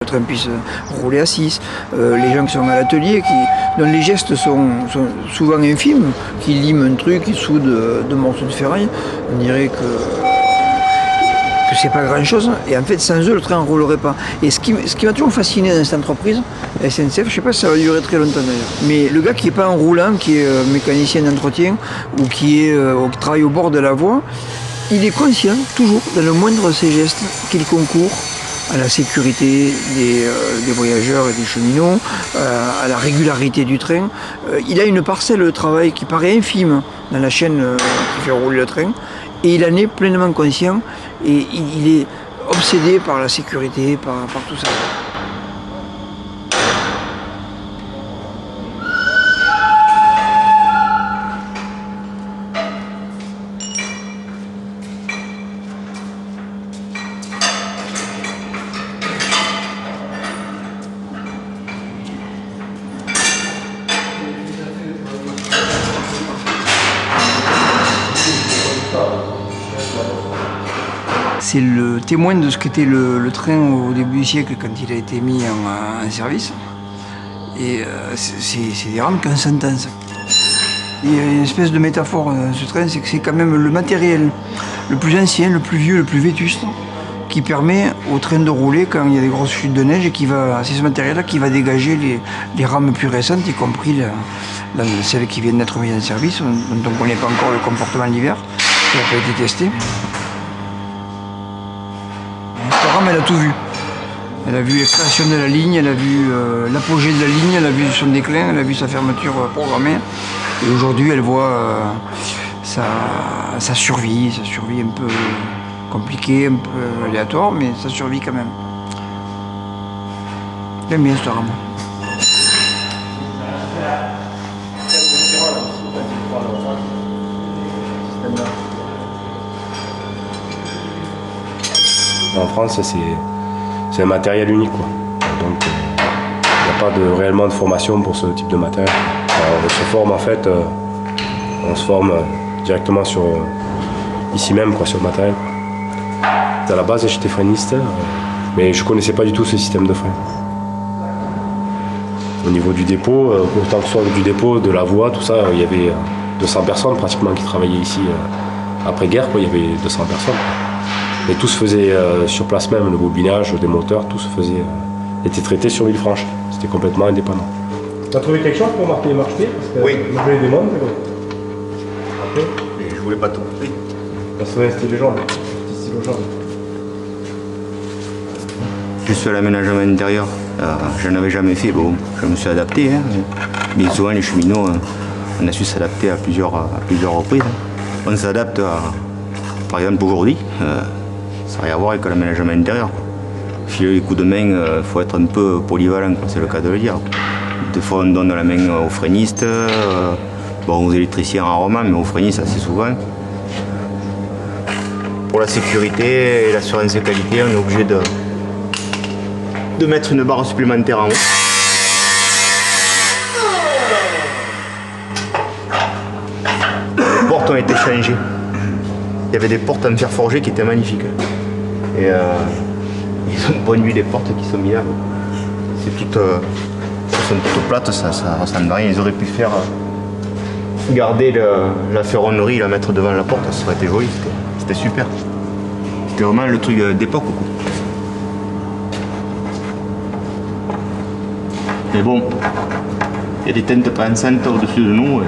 Le train puisse rouler à 6, les gens qui sont à l'atelier, dont les gestes sont souvent infimes, qui liment un truc, qui soudent deux morceaux de ferraille, on dirait que c'est pas grand chose, et en fait sans eux le train ne roulerait pas. Et ce qui m'a toujours fasciné dans cette entreprise, la SNCF, je sais pas si ça va durer très longtemps d'ailleurs, mais le gars qui n'est pas en roulant, qui est mécanicien d'entretien, ou qui travaille au bord de la voie, il est conscient, toujours, dans le moindre de ses gestes, qu'il concourt à la sécurité des voyageurs et des cheminots, à la régularité du train. Il a une parcelle de travail qui paraît infime dans la chaîne qui fait rouler le train, et il en est pleinement conscient, et il est obsédé par la sécurité, par tout ça. C'est le témoin de ce qu'était le train au début du siècle quand il a été mis en service. Et c'est des rames qui ont 100 ans. Il y a une espèce de métaphore dans ce train, c'est que c'est quand même le matériel le plus ancien, le plus vieux, le plus vétuste, qui permet au train de rouler quand il y a des grosses chutes de neige, et c'est ce matériel-là qui va dégager les rames plus récentes, y compris celles qui viennent d'être mises en service, dont on ne connaît pas encore le comportement l'hiver, qui n'a pas été testé. Cette rame, elle a tout vu. Elle a vu la création de la ligne, elle a vu l'apogée de la ligne, elle a vu son déclin, elle a vu sa fermeture programmée. Et aujourd'hui, elle voit sa survie un peu compliquée, un peu aléatoire, mais ça survit quand même. J'aime bien cette rame. En France, c'est un matériel unique, quoi. Donc, il n'y a pas réellement de formation pour ce type de matériel. Alors, on se forme, en fait, directement ici même, quoi, sur le matériel. À la base, j'étais freiniste, mais je ne connaissais pas du tout ce système de frein. Au niveau du dépôt, autant que ce soit du dépôt, de la voie, tout ça, il y avait 200 personnes pratiquement qui travaillaient ici après-guerre, quoi. Il y avait 200 personnes. Et tout se faisait sur place même, le bobinage des moteurs, tout était traité sur Villefranche. C'était complètement indépendant. Tu as trouvé quelque chose pour marquer les marche-pieds? Oui. Je voulais des mondes. Après, mais je voulais pas tout couper. Parce que c'était les jambes, petit stylo jaune. Je suis à l'aménagement intérieur. Je n'en avais jamais fait, bon, je me suis adapté. Hein. Mais souvent les cheminots, on a su s'adapter à plusieurs reprises. On s'adapte par exemple aujourd'hui. Ça n'a rien à voir avec l'aménagement intérieur. Filer les coups de main, il faut être un peu polyvalent, c'est le cas de le dire. Des fois on donne la main aux freinistes, aux électriciens rarement, mais aux freinistes assez souvent. Pour la sécurité et l'assurance de qualité, on est obligé de mettre une barre supplémentaire en haut. Les portes ont été changées. Il y avait des portes en fer forgé qui étaient magnifiques. Et ils ont pondu des portes qui sont mises là. Elles sont toutes plates, ça ressemble à rien. Ils auraient pu garder la ferronnerie et la mettre devant la porte, ça aurait été joli, c'était super. C'était vraiment le truc d'époque. Mais bon, il y a des tentes pensantes au-dessus de nous.